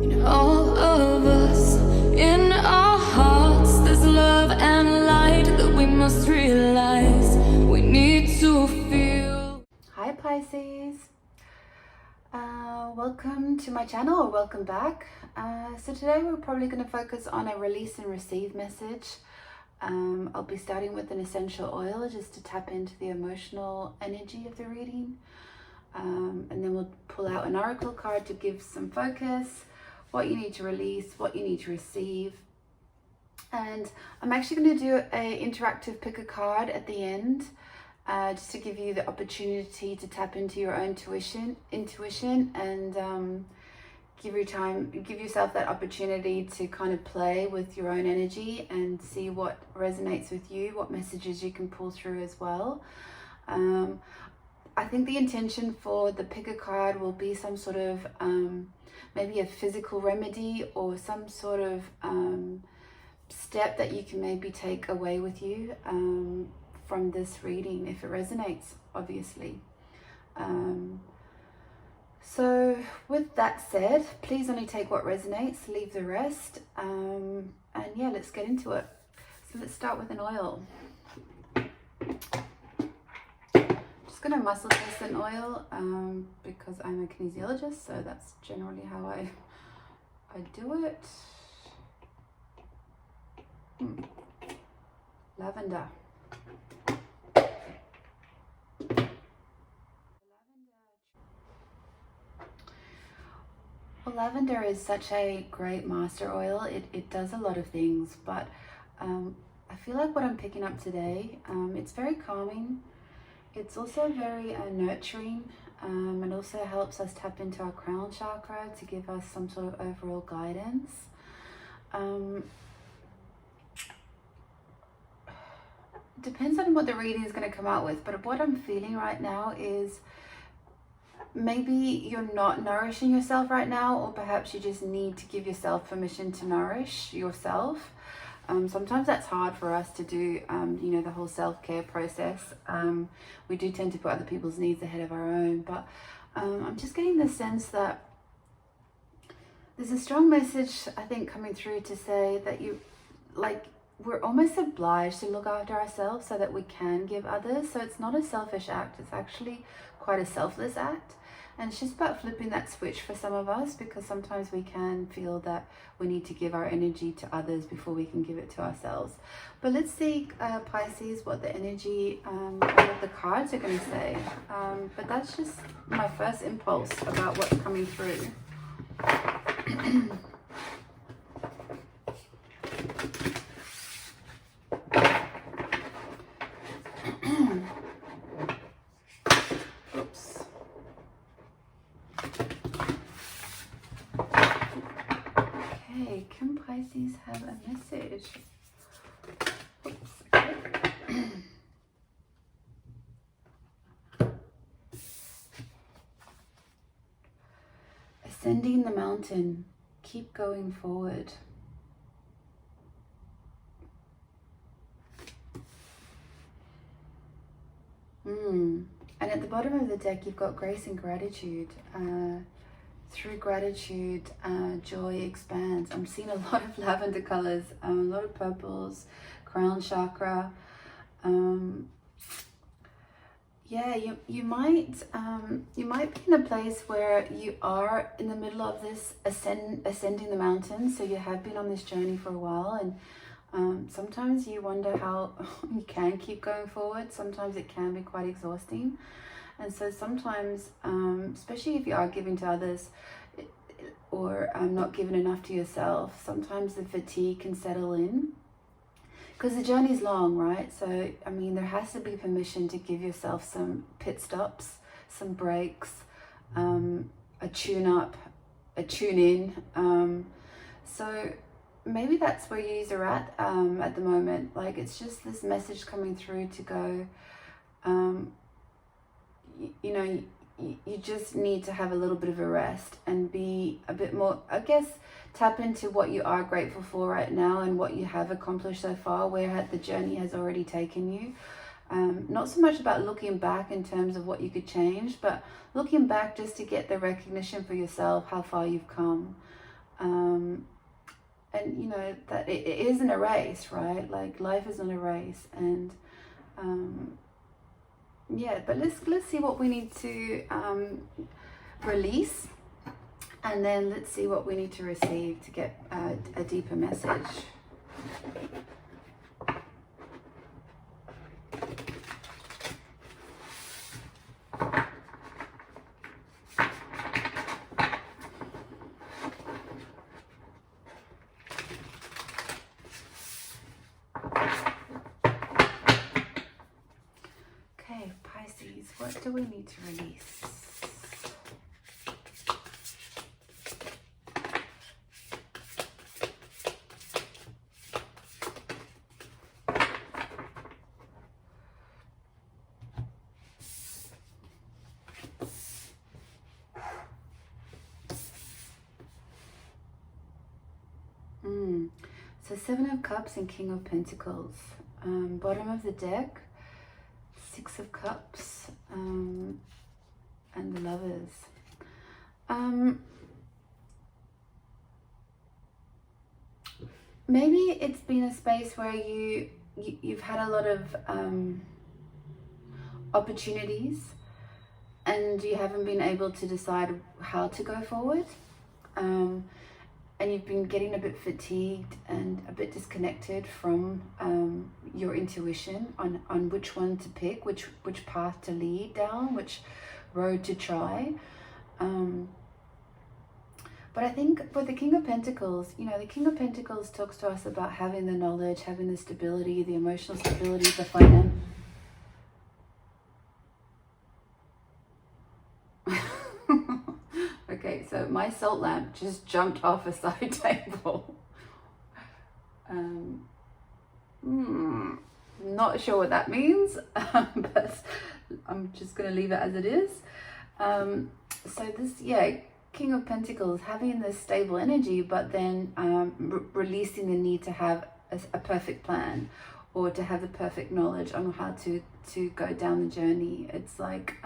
In all of us, in our hearts, there's love and light that we must realize we need to feel. Hi Pisces, welcome to my channel, or welcome back. So today we're probably going to focus on a release and receive message. I'll be starting with an essential oil just to tap into the emotional energy of the reading. And then we'll pull out an oracle card to give some focus, what you need to release, what you need to receive. And I'm actually going to do an interactive pick a card at the end, just to give you the opportunity to tap into your own intuition and give yourself that opportunity to kind of play with your own energy and see what resonates with you, what messages you can pull through as well. I think the intention for the pick a card will be some sort of maybe a physical remedy or some sort of step that you can maybe take away with you from this reading, if it resonates, obviously. So with that said, please only take what resonates, leave the rest, and yeah, let's get into it. So let's start with an oil. Just going to muscle test an oil because I'm a kinesiologist, so that's generally how I do it. Lavender. Well, lavender is such a great master oil. It does a lot of things, but I feel like what I'm picking up today, it's very calming. It's also very nurturing, and also helps us tap into our crown chakra to give us some sort of overall guidance. Depends on what the reading is going to come out with, but what I'm feeling right now is maybe you're not nourishing yourself right now, or perhaps you just need to give yourself permission to nourish yourself. Sometimes that's hard for us to do, you know, the whole self-care process. We do tend to put other people's needs ahead of our own, but I'm just getting the sense that there's a strong message, I think, coming through to say that we're almost obliged to look after ourselves so that we can give others. So it's not a selfish act, it's actually quite a selfless act. And it's just about flipping that switch for some of us, because sometimes we can feel that we need to give our energy to others before we can give it to ourselves. But let's see, Pisces, what the energy of the cards are going to say. But that's just my first impulse about what's coming through. Can Pisces have a message? Oops, okay. Ascending the mountain, keep going forward. And at the bottom of the deck, you've got grace and gratitude. Through gratitude, joy expands. I'm seeing a lot of lavender colors, a lot of purples, crown chakra. Yeah, you might be in a place where you are in the middle of this ascending the mountain. So you have been on this journey for a while, and sometimes you wonder how you can keep going forward. Sometimes it can be quite exhausting. And so sometimes, especially if you are giving to others or not giving enough to yourself, sometimes the fatigue can settle in, because the journey is long, right? So, I mean, there has to be permission to give yourself some pit stops, some breaks, a tune up, a tune in. So maybe that's where you are at the moment. Like, it's just this message coming through to go, you know, you just need to have a little bit of a rest and be a bit more, I guess, tap into what you are grateful for right now and what you have accomplished so far, where the journey has already taken you. Not so much about looking back in terms of what you could change, but looking back just to get the recognition for yourself, how far you've come. And you know that it isn't a race, right? Like life is not a race. And yeah, but let's see what we need to release, and then let's see what we need to receive to get a deeper message. Okay, Pisces, what do we need to release? So Seven of Cups and King of Pentacles. Bottom of the deck, Six of Cups, and the Lovers. Maybe it's been a space where you've had a lot of opportunities and you haven't been able to decide how to go forward. And you've been getting a bit fatigued and a bit disconnected from your intuition on which one to pick, which path to lead down, which road to try. But I think with the King of Pentacles, you know, the King of Pentacles talks to us about having the knowledge, having the stability, the emotional stability, the finance. Okay, so my salt lamp just jumped off a side table. Not sure what that means, but I'm just going to leave it as it is. So this, yeah, King of Pentacles, having this stable energy, but then releasing the need to have a perfect plan or to have the perfect knowledge on how to go down the journey. It's like,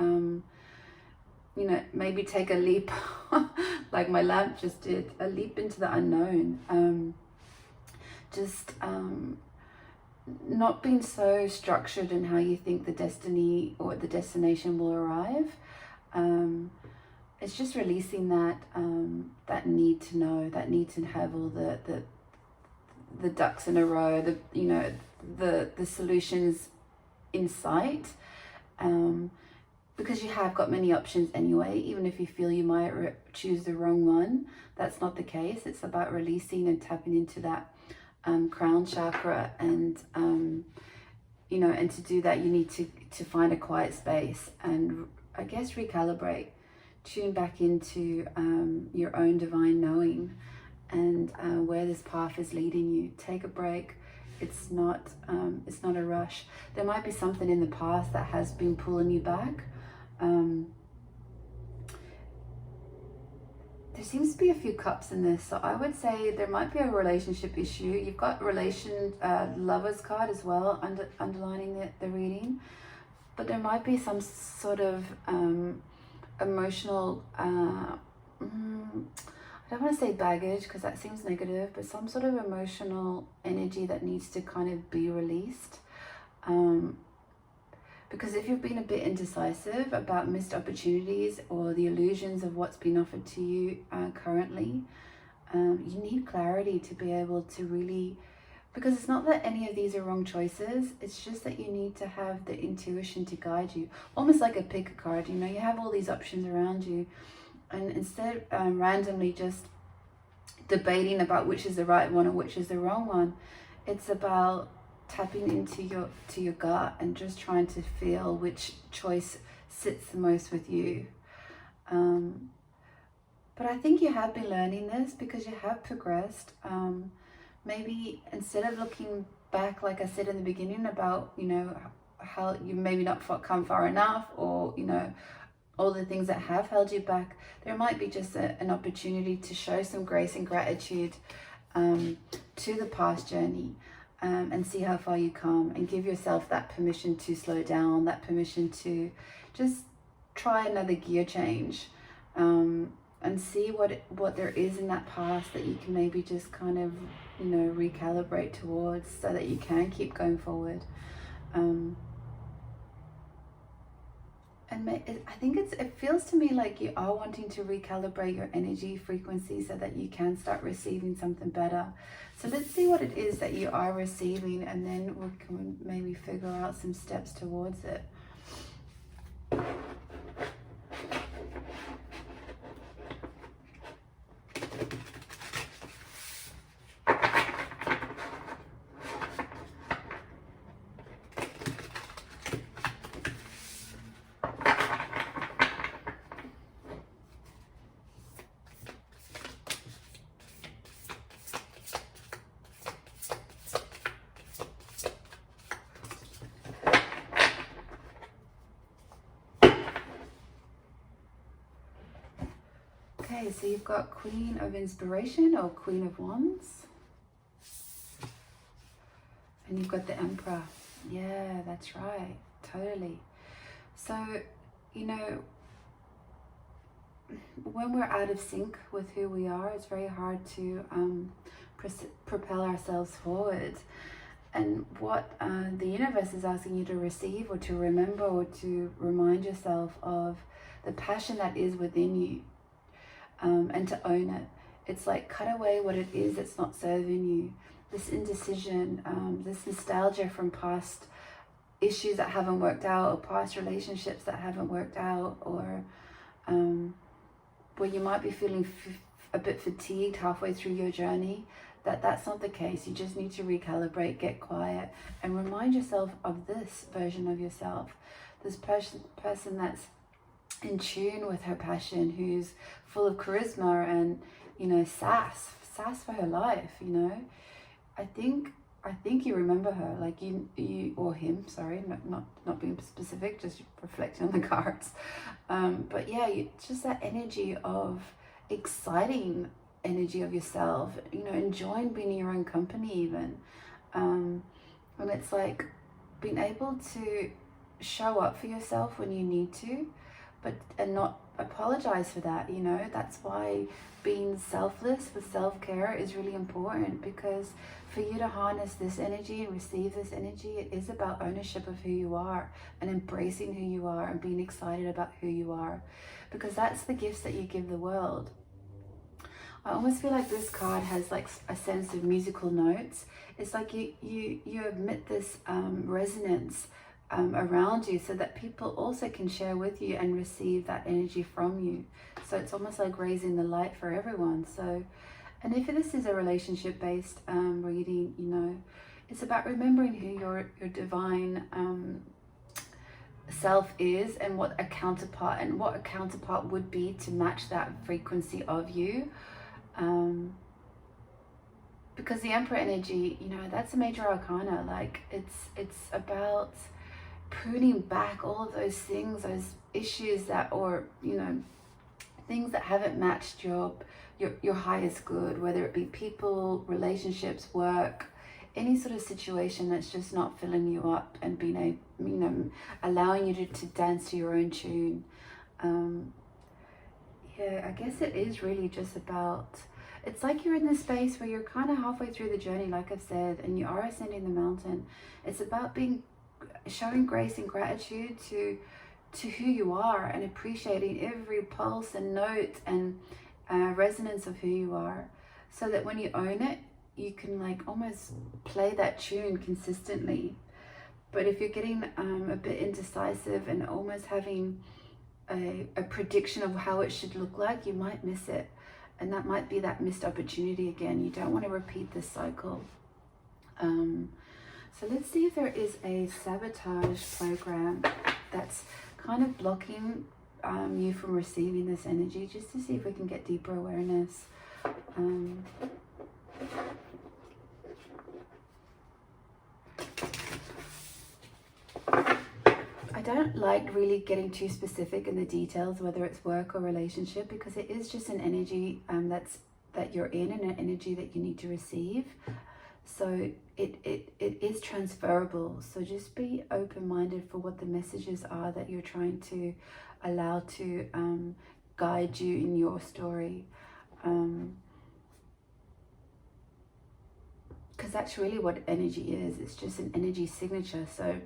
you know, maybe take a leap, like my lamp just did, a leap into the unknown. Not being so structured in how you think the destiny or the destination will arrive. It's just releasing that need to know, that need to have all the ducks in a row, the solutions in sight. Because you have got many options anyway, even if you feel you might choose the wrong one, that's not the case. It's about releasing and tapping into that crown chakra, and you know, and to do that you need to find a quiet space and I guess recalibrate, tune back into your own divine knowing and where this path is leading you. Take a break. It's not a rush. There might be something in the past that has been pulling you back. There seems to be a few cups in this, so I would say there might be a relationship issue. You've got lovers card as well underlining the reading, but there might be some sort of emotional I don't want to say baggage because that seems negative, but some sort of emotional energy that needs to kind of be released. Because if you've been a bit indecisive about missed opportunities or the illusions of what's been offered to you currently, you need clarity to be able to really, because it's not that any of these are wrong choices, it's just that you need to have the intuition to guide you. Almost like a pickacard, you know, you have all these options around you, and instead of randomly just debating about which is the right one or which is the wrong one, it's about tapping into your gut and just trying to feel which choice sits the most with you. But I think you have been learning this because you have progressed. Maybe instead of looking back, like I said in the beginning, about, you know, how you maybe not come far enough, or, you know, all the things that have held you back, there might be just an opportunity to show some grace and gratitude to the past journey. And see how far you come, and give yourself that permission to slow down, that permission to just try another gear change, and see what there is in that past that you can maybe just kind of, you know, recalibrate towards so that you can keep going forward. And I think it feels to me like you are wanting to recalibrate your energy frequency so that you can start receiving something better. So let's see what it is that you are receiving, and then we can maybe figure out some steps towards it. Okay, so you've got Queen of Inspiration or Queen of Wands. And you've got the Emperor. Yeah, that's right. Totally. So, you know, when we're out of sync with who we are, it's very hard to propel ourselves forward. And what the universe is asking you to receive or to remember or to remind yourself of the passion that is within you. And to own it. It's like cut away what it is that's not serving you. This indecision, this nostalgia from past issues that haven't worked out, or past relationships that haven't worked out, or where you might be feeling a bit fatigued halfway through your journey. That's not the case. You just need to recalibrate, get quiet, and remind yourself of this version of yourself. This person that's in tune with her passion, who's full of charisma and, you know, sass for her life, you know. I think you remember her, like you or him, sorry, not being specific, just reflecting on the cards. But yeah, just that energy of exciting energy of yourself, you know, enjoying being in your own company even. And it's like being able to show up for yourself when you need to, and not apologize for that, you know. That's why being selfless with self-care is really important, because for you to harness this energy and receive this energy, it is about ownership of who you are and embracing who you are and being excited about who you are, because that's the gifts that you give the world. I almost feel like this card has like a sense of musical notes. It's like you emit this resonance around you, so that people also can share with you and receive that energy from you. So it's almost like raising the light for everyone. So, and if this is a relationship based reading, you know, it's about remembering who your divine self is, and what a counterpart would be to match that frequency of you. Because the Emperor energy, you know, that's a major arcana. Like it's about pruning back all of those things, those issues that, or, you know, things that haven't matched your highest good, whether it be people, relationships, work, any sort of situation that's just not filling you up and being a, you know, allowing you to dance to your own tune. Yeah, I guess it is really just about, it's like you're in this space where you're kind of halfway through the journey, like I've said, and you are ascending the mountain. It's about showing grace and gratitude to who you are, and appreciating every pulse and note and resonance of who you are, so that when you own it, you can like almost play that tune consistently. But if you're getting a bit indecisive and almost having a prediction of how it should look like, you might miss it, and that might be that missed opportunity again. You don't want to repeat this cycle. So let's see if there is a sabotage program that's kind of blocking you from receiving this energy, just to see if we can get deeper awareness. I don't like really getting too specific in the details, whether it's work or relationship, because it is just an energy that you're in, and an energy that you need to receive. So it is transferable. So just be open-minded for what the messages are that you're trying to allow to guide you in your story. Because that's really what energy is. It's just an energy signature. So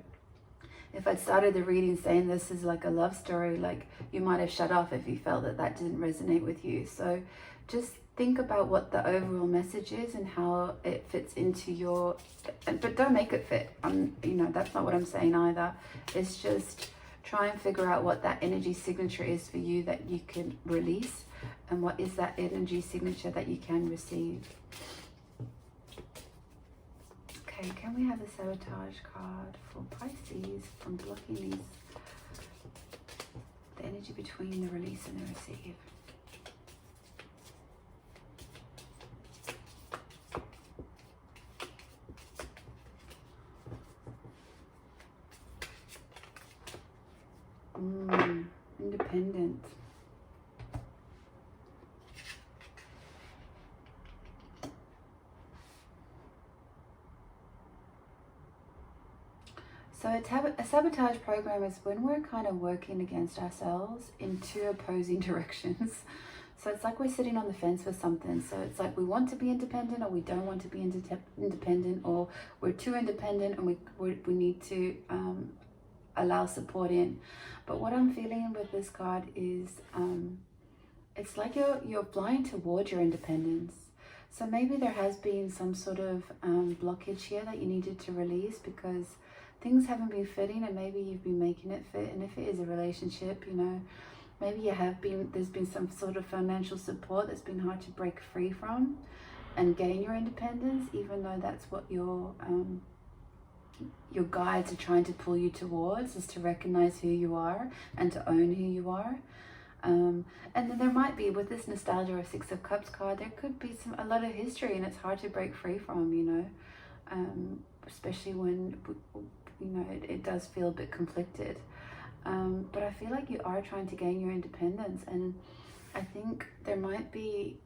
if I'd started the reading saying this is like a love story, like, you might have shut off if you felt that that didn't resonate with you. So just think about what the overall message is and how it fits into your, but don't make it fit. You know, that's not what I'm saying either. It's just try and figure out what that energy signature is for you that you can release, and what is that energy signature that you can receive. Okay, can we have a sabotage card for Pisces from blocking these, the energy between the release and the receive? Independent. So a sabotage program is when we're kind of working against ourselves in two opposing directions. So it's like we're sitting on the fence with something. So it's like we want to be independent, or we don't want to be independent, or we're too independent and we need to allow support in. But what I'm feeling with this card is it's like you're flying towards your independence. So maybe there has been some sort of blockage here that you needed to release because things haven't been fitting, and maybe you've been making it fit. And if it is a relationship, you know, maybe there's been some sort of financial support that's been hard to break free from and gain your independence, even though that's what your guides are trying to pull you towards, is to recognize who you are and to own who you are. And then there might be, with this nostalgia or Six of Cups card, there could be a lot of history, and it's hard to break free from, you know, especially when, you know, it does feel a bit conflicted. But I feel like you are trying to gain your independence, and I think there might be,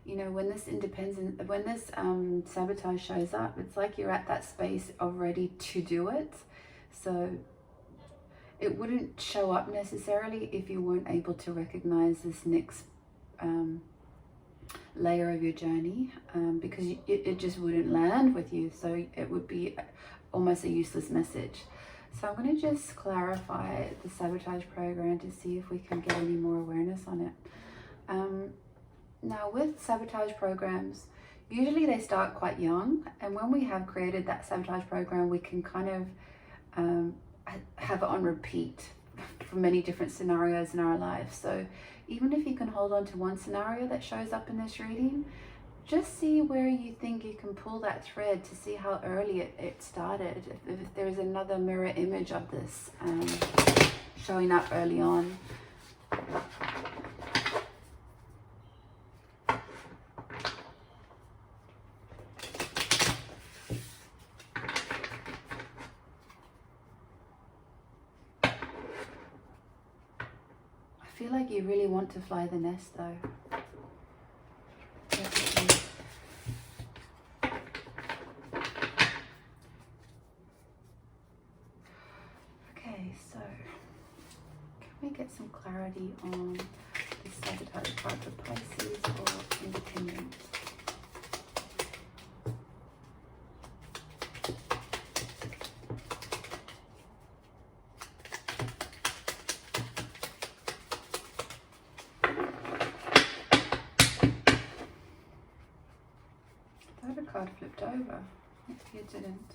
you know, when this sabotage shows up, it's like you're at that space of ready to do it. So it wouldn't show up necessarily if you weren't able to recognize this next layer of your journey, because it just wouldn't land with you. So it would be almost a useless message. So I'm going to just clarify the sabotage program to see if we can get any more awareness on it. Now with sabotage programs, usually they start quite young, and when we have created that sabotage program, we can kind of have it on repeat for many different scenarios in our lives. So even if you can hold on to one scenario that shows up in this reading, just see where you think you can pull that thread to see how early it started. If there's another mirror image of this showing up early on. I feel like you really want to fly the nest though. Definitely. Okay, so can we get some clarity on the sabotage card for Pisces or independent? Card flipped over. Maybe it didn't.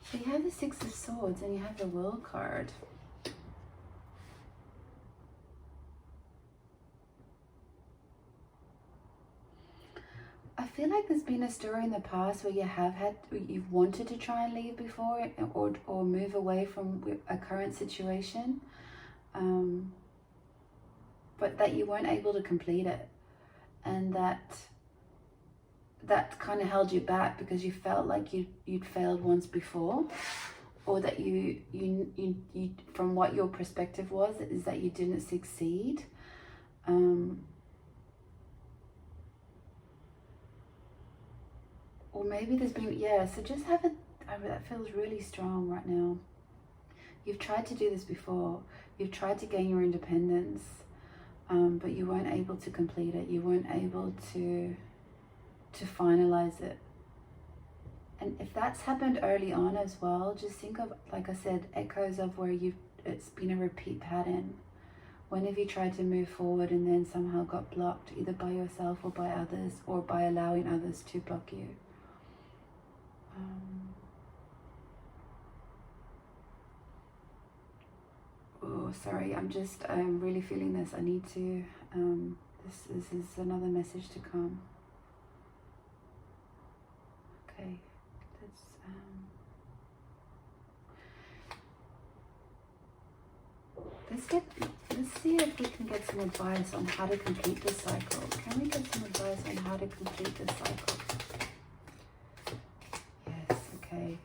So you have the Six of Swords and you have the World card. I feel like there's been a story in the past where you've wanted to try and leave before, or move away from a current situation. But that you weren't able to complete it, and that kind of held you back because you felt like you'd failed once before, or that you from what your perspective was, is that you didn't succeed. or maybe there's been, yeah, so just have it, that feels really strong right now. You've tried to do this before. You've tried to gain your independence, but you weren't able to complete it. You weren't able to finalize it. And if that's happened early on as well, just think of, like I said, echoes of where it's been a repeat pattern. When have you tried to move forward and then somehow got blocked, either by yourself or by others, or by allowing others to block you? Oh, sorry, I'm really feeling this. I need to, this is another message to come. Okay, let's see if we can get some advice on how to complete this cycle. Can we get some advice on how to complete this cycle? Yes, okay.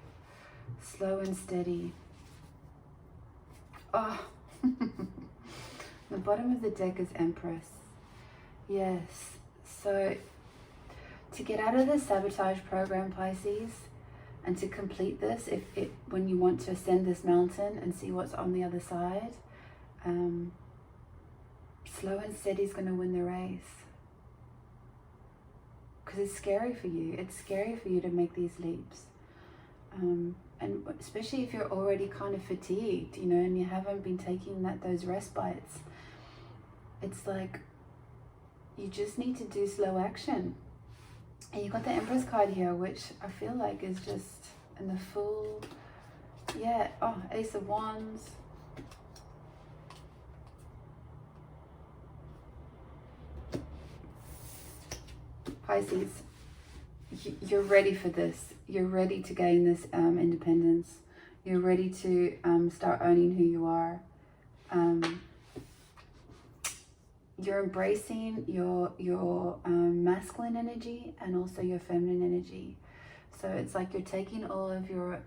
Slow and steady. Oh, the bottom of the deck is Empress. Yes, so to get out of the sabotage program, Pisces, and to complete this, when you want to ascend this mountain and see what's on the other side, slow and steady is going to win the race. Because it's scary for you. It's scary for you to make these leaps. And especially if you're already kind of fatigued, you know, and you haven't been taking those respites. It's like you just need to do slow action. And you've got the Empress card here, which I feel like is just in the full, yeah, oh, Ace of Wands. Pisces, you're ready for this. You're ready to gain this independence. You're ready to start owning who you are. You're embracing your masculine energy and also your feminine energy. So it's like you're taking all of your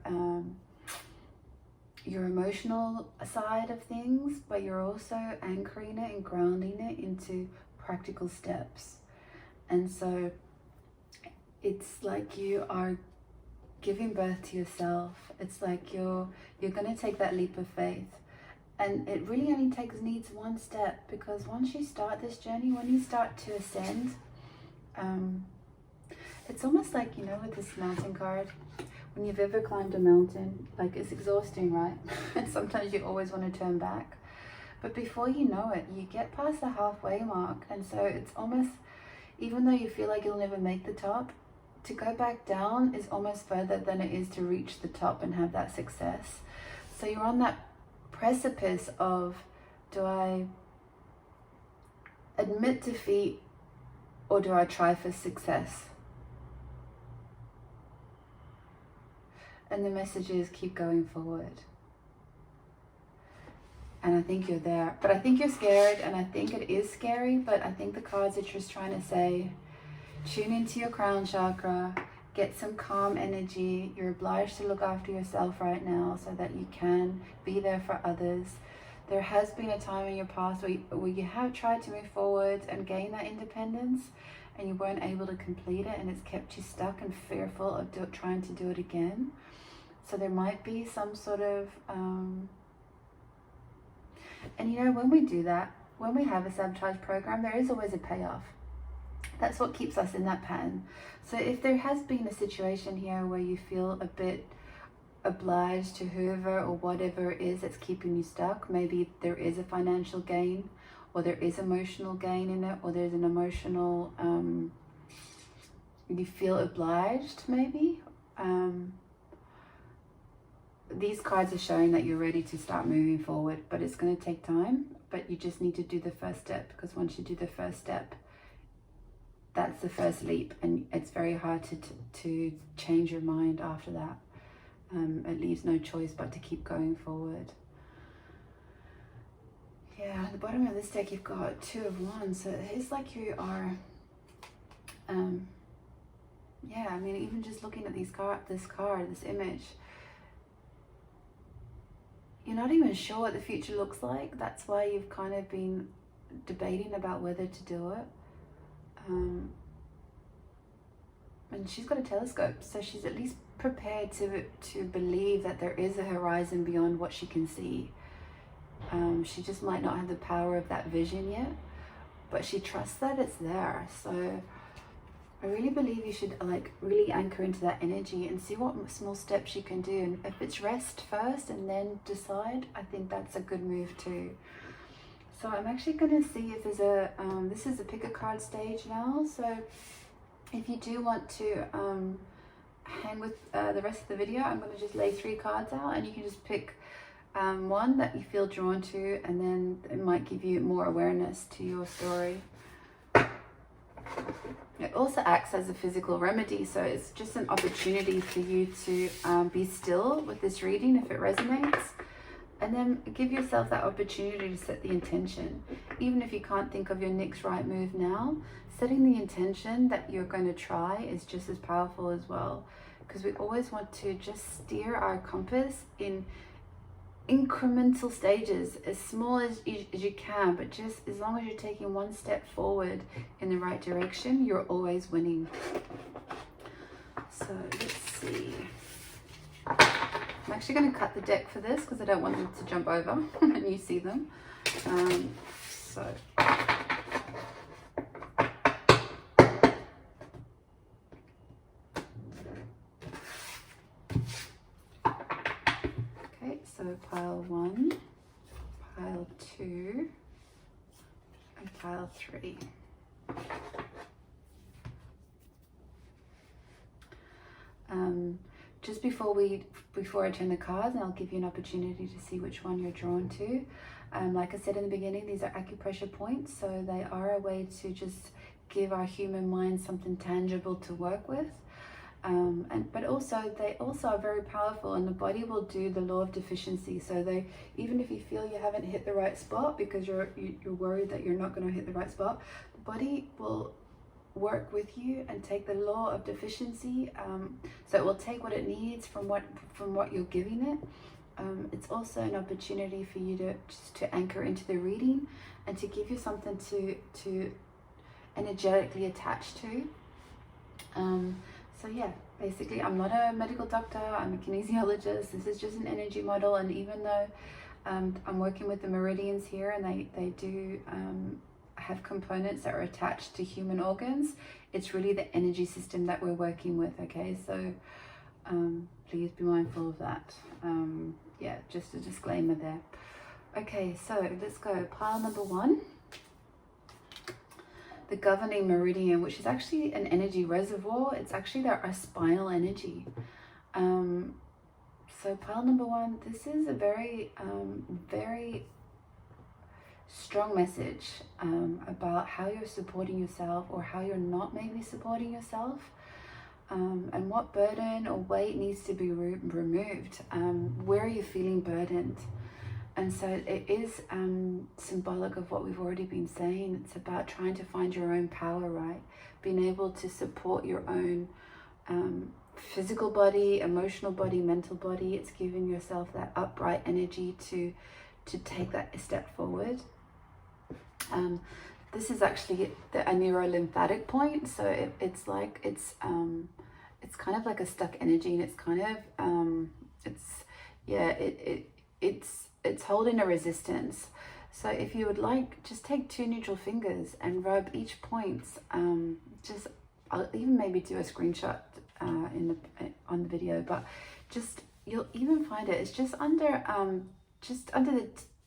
emotional side of things, but you're also anchoring it and grounding it into practical steps. And so it's like you are giving birth to yourself. It's like you're going to take that leap of faith. And it really only needs one step, because once you start this journey, when you start to ascend, it's almost like, you know, with this mountain card, when you've ever climbed a mountain, like it's exhausting, right? And sometimes you always want to turn back. But before you know it, you get past the halfway mark. And so it's almost, even though you feel like you'll never make the top, to go back down is almost further than it is to reach the top and have that success. So you're on that precipice of, do I admit defeat or do I try for success? And the message is keep going forward. And I think you're there, but I think you're scared, and I think it is scary, but I think the cards are just trying to say, tune into your crown chakra, get some calm energy. You're obliged to look after yourself right now so that you can be there for others. There has been a time in your past where you have tried to move forward and gain that independence, and you weren't able to complete it, and it's kept you stuck and fearful of trying to do it again. So there might be some sort of, and you know, when we do that, when we have a sabotage program, there is always a payoff. That's what keeps us in that pattern. So if there has been a situation here where you feel a bit obliged to whoever or whatever it is that's keeping you stuck, maybe there is a financial gain, or there is emotional gain in it, or there's an emotional, you feel obliged maybe. These cards are showing that you're ready to start moving forward, but it's going to take time. But you just need to do the first step, because once you do the first step, that's the first leap, and it's very hard to change your mind after that. It leaves no choice but to keep going forward. Yeah, at the bottom of this deck you've got Two of Wands, so it's like you are, yeah, I mean, even just looking at this image, you're not even sure what the future looks like. That's why you've kind of been debating about whether to do it. and she's got a telescope, so she's at least prepared to believe that there is a horizon beyond what she can see. She just might not have the power of that vision yet, but she trusts that it's there. So I really believe you should like really anchor into that energy and see what small steps you can do. And if it's rest first and then decide, I think that's a good move too. So I'm actually going to see if there's a, this is a pick a card stage now. So if you do want to hang with the rest of the video, I'm going to just lay 3 cards out, and you can just pick one that you feel drawn to, and then it might give you more awareness to your story. It also acts as a physical remedy, so it's just an opportunity for you to be still with this reading if it resonates, and then give yourself that opportunity to set the intention. Even if you can't think of your next right move now, setting the intention that you're going to try is just as powerful as well, because we always want to just steer our compass in incremental stages, as small as you can, but just as long as you're taking one step forward in the right direction, you're always winning. So let's see. I'm actually going to cut the deck for this because I don't want them to jump over and you see them. So pile 1, pile 2, and pile 3. Just before I turn the cards, and I'll give you an opportunity to see which one you're drawn to. Like I said in the beginning, these are acupressure points, so they are a way to just give our human mind something tangible to work with. But also they also are very powerful, and the body will do the law of deficiency. So they, even if you feel you haven't hit the right spot because you're worried that you're not going to hit the right spot, the body will work with you and take the law of deficiency. So it will take what it needs from what you're giving it. It's also an opportunity for you to anchor into the reading and to give you something to energetically attach to. So yeah, basically I'm not a medical doctor, I'm a kinesiologist. This is just an energy model, and even though I'm working with the meridians here, and they do have components that are attached to human organs, it's really the energy system that we're working with, okay? So please be mindful of that. Yeah, just a disclaimer there. Okay, so let's go. Pile number 1. The governing meridian, which is actually an energy reservoir. It's actually our spinal energy. So pile number 1, this is a very, very strong message about how you're supporting yourself, or how you're not maybe supporting yourself, and what burden or weight needs to be removed. Where are you feeling burdened? And so it is symbolic of what we've already been saying. It's about trying to find your own power, right? Being able to support your own physical body, emotional body, mental body. It's giving yourself that upright energy to take that step forward. This is actually a neurolymphatic point. So it's kind of like a stuck energy, and it's kind of it's holding a resistance. So if you would like, just take 2 neutral fingers and rub each point. I'll even maybe do a screenshot on the video, but just, you'll even find it. It's just under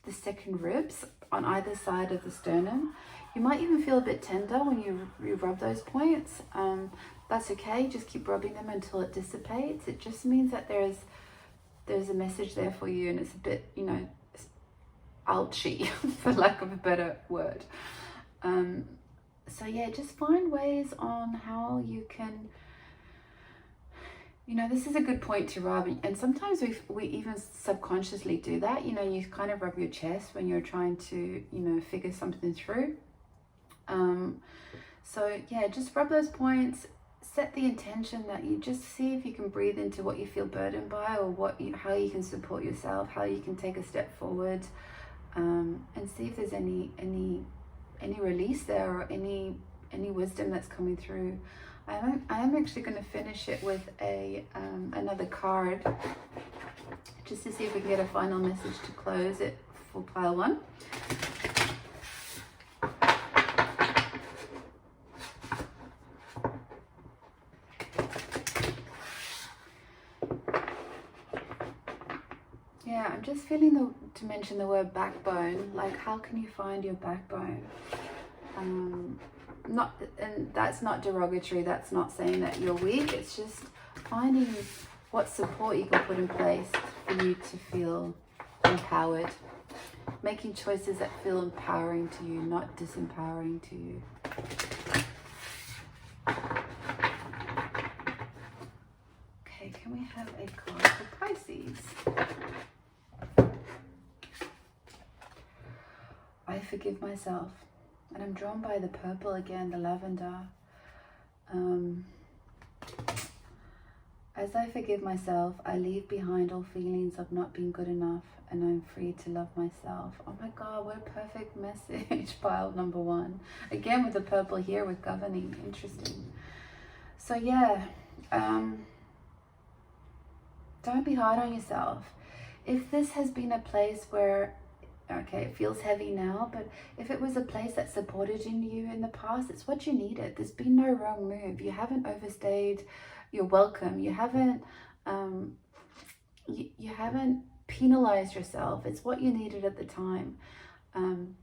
the second ribs on either side of the sternum. You might even feel a bit tender when you rub those points. That's okay. Just keep rubbing them until it dissipates. It just means that there's a message there for you, and it's a bit, ouchy, for lack of a better word. So yeah, just find ways on how you can, this is a good point to rub, and sometimes we even subconsciously do that. You kind of rub your chest when you're trying to, figure something through. So yeah, just rub those points. Set the intention that you just see if you can breathe into what you feel burdened by, or how you can support yourself, how you can take a step forward, and see if there's any release there, or any wisdom that's coming through. I am actually going to finish it with a another card, just to see if we can get a final message to close it for pile 1. Yeah, I'm just feeling to mention the word backbone. Like, how can you find your backbone? And that's not derogatory. That's not saying that you're weak. It's just finding what support you can put in place for you to feel empowered. Making choices that feel empowering to you, not disempowering to you. Okay, can we have a card for Pisces? I forgive myself. And I'm drawn by the purple again, the lavender. As I forgive myself, I leave behind all feelings of not being good enough, and I'm free to love myself. Oh my God, what a perfect message, pile number 1. Again with the purple here with governing, interesting. So yeah, don't be hard on yourself. If this has been a place where, okay, it feels heavy now, but if it was a place that supported you in the past, it's what you needed. There's been no wrong move. You haven't overstayed your welcome. You haven't you haven't penalized yourself. It's what you needed at the time. And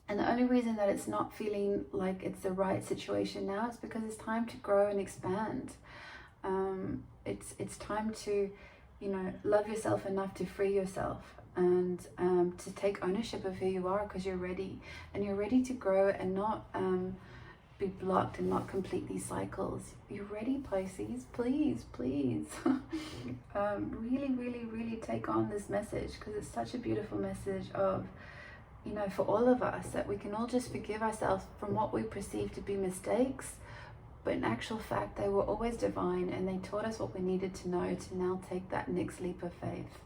the only reason that it's not feeling like it's the right situation now is because it's time to grow and expand. It's time to, you know, love yourself enough to free yourself, and to take ownership of who you are, because you're ready, and you're ready to grow and not be blocked and not complete these cycles. You're ready, Pisces. Please really take on this message, because it's such a beautiful message of, you know, for all of us, that we can all just forgive ourselves from what we perceive to be mistakes, but in actual fact they were always divine, and they taught us what we needed to know to now take that next leap of faith.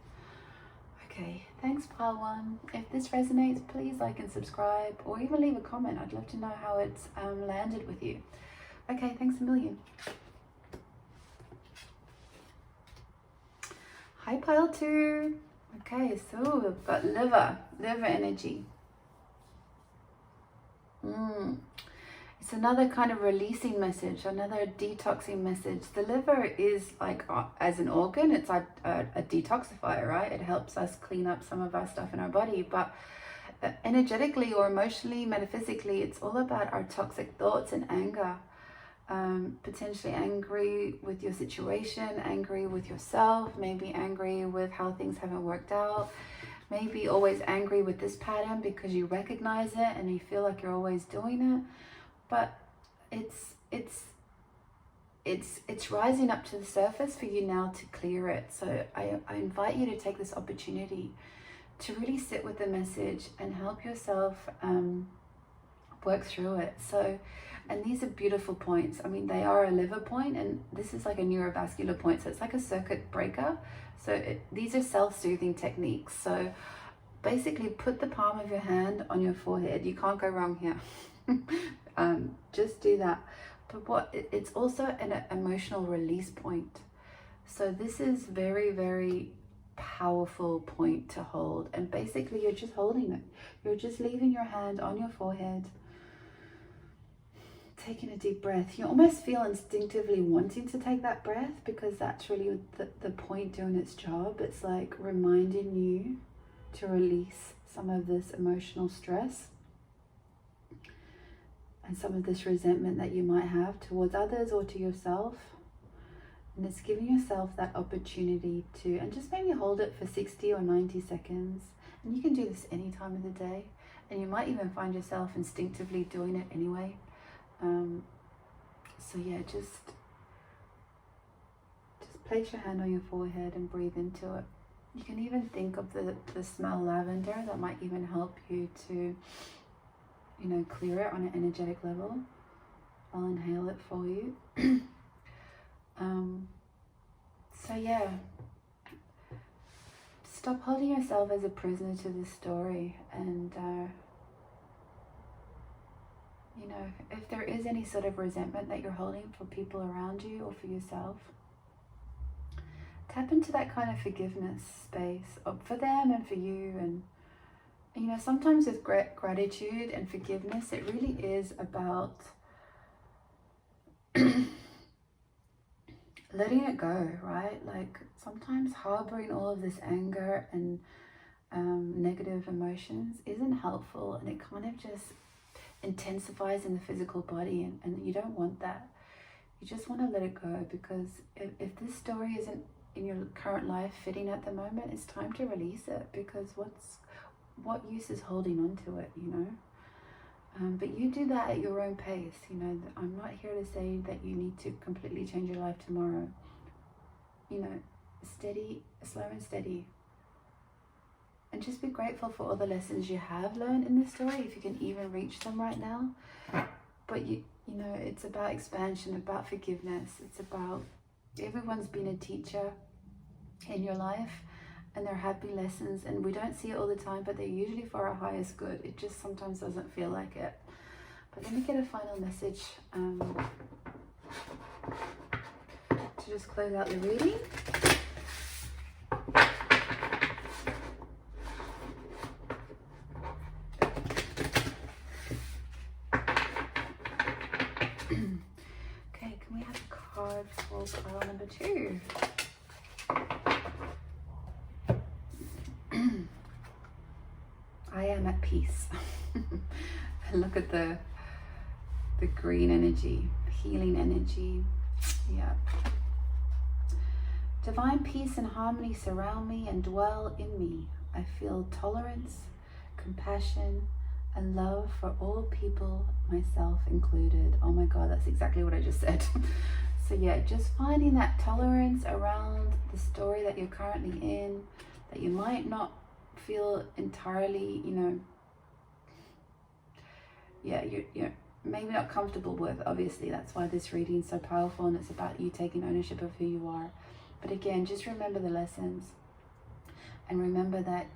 Okay, thanks pile 1. If this resonates, please like and subscribe, or even leave a comment. I'd love to know how it's landed with you. Okay, thanks a million. Hi pile 2. Okay, so we've got liver energy. It's another kind of releasing message, another detoxing message. The liver is like, as an organ, it's like a detoxifier, right? It helps us clean up some of our stuff in our body, but energetically or emotionally, metaphysically, it's all about our toxic thoughts and anger. Potentially angry with your situation, angry with yourself, maybe angry with how things haven't worked out, maybe always angry with this pattern because you recognize it and you feel like you're always doing it. But it's rising up to the surface for you now to clear it. So I invite you to take this opportunity to really sit with the message and help yourself work through it. So, and these are beautiful points. I mean, they are a liver point, and this is like a neurovascular point. So it's like a circuit breaker. So these are self-soothing techniques. So basically put the palm of your hand on your forehead. You can't go wrong here. Just do that. But it's also an emotional release point. So this is very, very powerful point to hold. And basically you're just holding it. You're just leaving your hand on your forehead, taking a deep breath. You almost feel instinctively wanting to take that breath, because that's really the point doing its job. It's like reminding you to release some of this emotional stress and some of this resentment that you might have towards others or to yourself. And it's giving yourself that opportunity to, and just maybe hold it for 60 or 90 seconds. And you can do this any time of the day. And you might even find yourself instinctively doing it anyway. So yeah, just place your hand on your forehead and breathe into it. You can even think of the smell lavender. That might even help you to, you know, clear it on an energetic level. I'll inhale it for you. So yeah, stop holding yourself as a prisoner to this story, and You know, if there is any sort of resentment that you're holding for people around you or for yourself, tap into that kind of forgiveness space for them and for you. And you know, sometimes with gratitude and forgiveness, it really is about letting it go, right? Like sometimes harboring all of this anger and negative emotions isn't helpful, and it kind of just intensifies in the physical body, and you don't want that. You just want to let it go, because if this story isn't in your current life fitting at the moment, it's time to release it, because what use is holding on to it, you know? But you do that at your own pace. You know, I'm not here to say that you need to completely change your life tomorrow. You know, steady, slow and steady. And just be grateful for all the lessons you have learned in this story, if you can even reach them right now. But you know, it's about expansion, about forgiveness. It's about, everyone's been a teacher in your life, and there have been lessons, and we don't see it all the time, but they're usually for our highest good. It just sometimes doesn't feel like it. But let me get a final message to just close out the reading. Okay, can we have a card for pile number 2? I am at peace. And look at the green energy, healing energy. Yeah. Divine peace and harmony surround me and dwell in me. I feel tolerance, compassion, and love for all people, myself included. Oh my God, that's exactly what I just said. So yeah, just finding that tolerance around the story that you're currently in, that you might not feel entirely, you know, yeah, you're maybe not comfortable with. Obviously, that's why this reading is so powerful, and it's about you taking ownership of who you are. But again, just remember the lessons, and remember that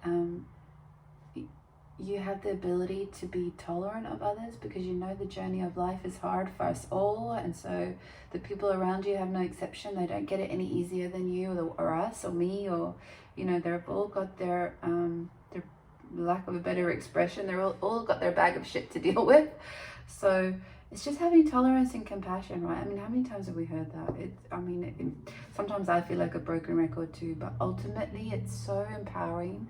you have the ability to be tolerant of others, because you know the journey of life is hard for us all, and so the people around you have no exception. They don't get it any easier than you or us or me, or you know, they've all got their lack of a better expression, they're all got their bag of shit to deal with. So it's just having tolerance and compassion, right? I mean, how many times have we heard that? Sometimes I feel like a broken record too, but ultimately it's so empowering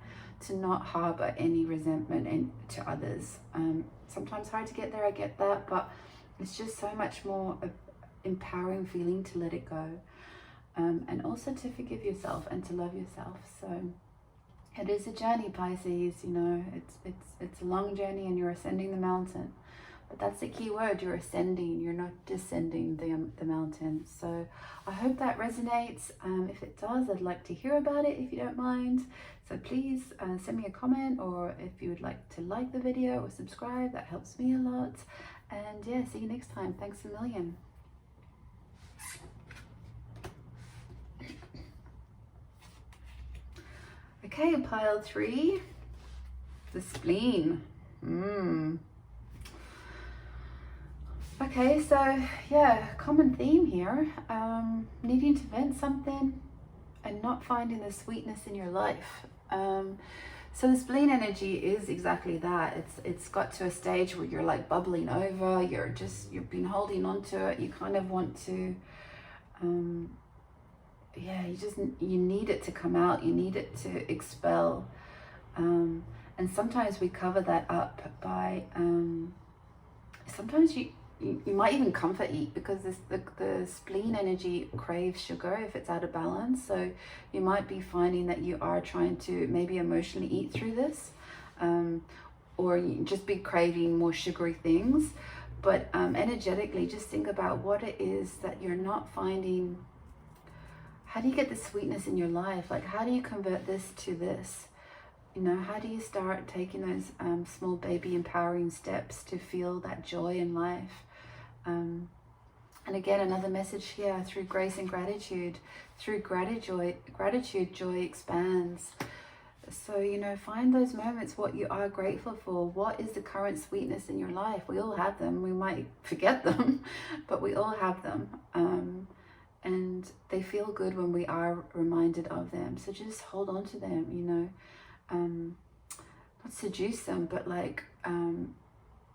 to not harbor any resentment to others. Sometimes hard to get there, I get that, but it's just so much more empowering feeling to let it go, and also to forgive yourself and to love yourself. So it is a journey, Pisces. You know, it's a long journey, and you're ascending the mountain. But that's the key word, you're ascending, you're not descending the mountain. So I hope that resonates. If it does, I'd like to hear about it, if you don't mind. So please send me a comment, or if you would like to like the video or subscribe, that helps me a lot. And yeah, see you next time. Thanks a million. Okay, pile 3, the spleen. Okay, so yeah, common theme here, needing to vent something and not finding the sweetness in your life. So the spleen energy is exactly that. It's got to a stage where you're like bubbling over, you've been holding on to it, you kind of want to, yeah, you need it to come out, you need it to expel. And sometimes we cover that up by, sometimes you might even comfort eat, because the spleen energy craves sugar if it's out of balance. So you might be finding that you are trying to maybe emotionally eat through this, or you just be craving more sugary things. But energetically, just think about what it is that you're not finding. How do you get the sweetness in your life? Like, how do you convert this to this? You know, how do you start taking those small baby empowering steps to feel that joy in life? And again, another message here, through grace and gratitude. Through gratitude, joy expands. So, you know, find those moments, what you are grateful for. What is the current sweetness in your life? We all have them. We might forget them, but we all have them. And they feel good when we are reminded of them. So just hold on to them, you know. Not seduce them, but like,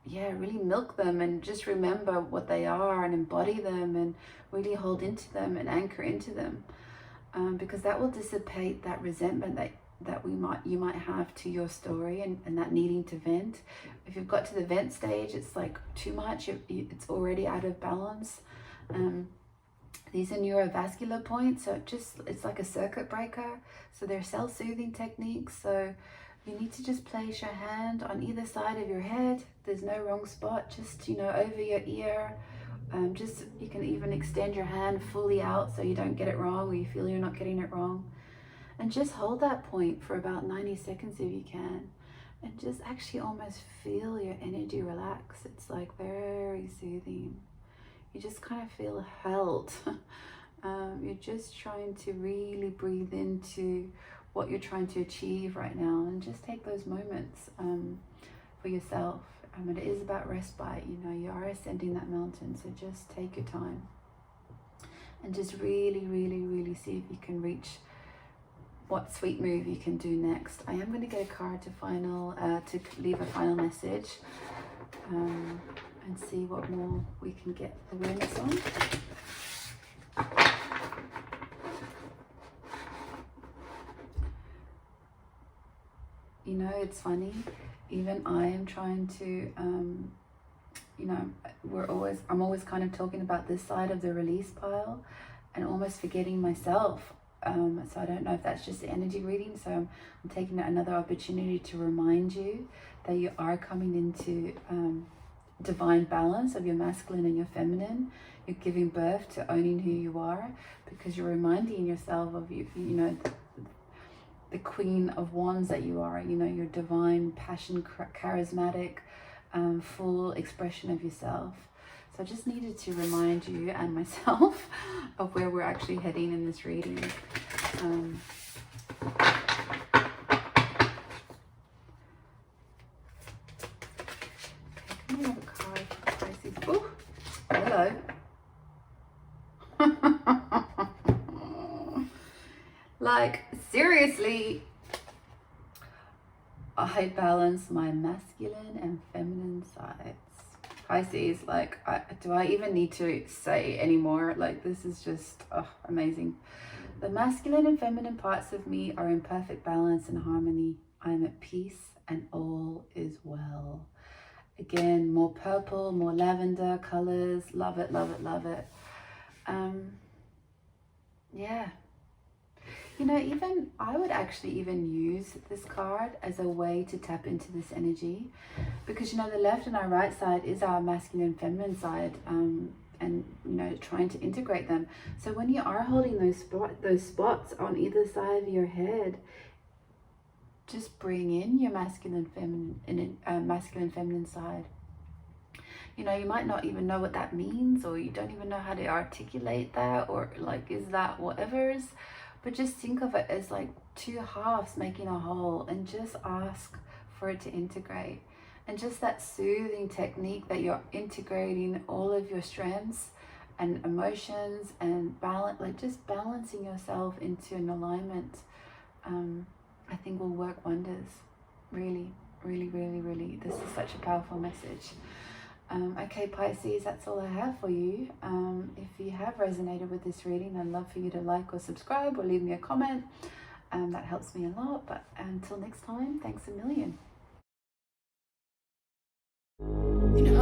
yeah, really milk them and just remember what they are and embody them and really hold into them and anchor into them. Because that will dissipate that resentment that you might have to your story and that needing to vent. If you've got to the vent stage, it's like too much, it's already out of balance. These are neurovascular points, so it's like a circuit breaker. So they're self-soothing techniques. So you need to just place your hand on either side of your head. There's no wrong spot, just, you know, over your ear. You can even extend your hand fully out so you don't get it wrong, or you feel you're not getting it wrong. And just hold that point for about 90 seconds if you can. And just actually almost feel your energy relax. It's like very soothing. You just kind of feel held. You're just trying to really breathe into what you're trying to achieve right now, and just take those moments for yourself. It is about respite, you know, you are ascending that mountain, so just take your time and just really, really, really see if you can reach what sweet move you can do next. I am going to get a card to leave a final message, and see what more we can get awareness on. You know, it's funny, even I am trying to, you know, I'm always kind of talking about this side of the release pile and almost forgetting myself. So I don't know if that's just the energy reading. So I'm taking another opportunity to remind you that you are coming into divine balance of your masculine and your feminine. You're giving birth to owning who you are, because you're reminding yourself of you know, the Queen of Wands that you are, you know, your divine, passion, charismatic, full expression of yourself. So I just needed to remind you and myself of where we're actually heading in this reading. Okay, can we have a card for Pisces? Oh, hello. Like, seriously, I balance my masculine and feminine sides. Pisces, like, do I even need to say anymore? Like, this is just amazing. The masculine and feminine parts of me are in perfect balance and harmony. I am at peace and all is well. Again, more purple, more lavender colors. Love it, love it, love it. Yeah. You know, even I would actually even use this card as a way to tap into this energy, because, you know, the left and our right side is our masculine and feminine side, and, you know, trying to integrate them. So when you are holding those spots on either side of your head, just bring in your masculine feminine side. You know, you might not even know what that means, or you don't even know how to articulate that, or like, is that whatever's. But just think of it as like two halves making a whole, and just ask for it to integrate. And just that soothing technique that you're integrating all of your strengths and emotions and balance, like just balancing yourself into an alignment, I think will work wonders. Really, really, really, really. This is such a powerful message. Okay, Pisces, that's all I have for you. If you have resonated with this reading, I'd love for you to like or subscribe or leave me a comment. That helps me a lot. But until next time, thanks a million. You know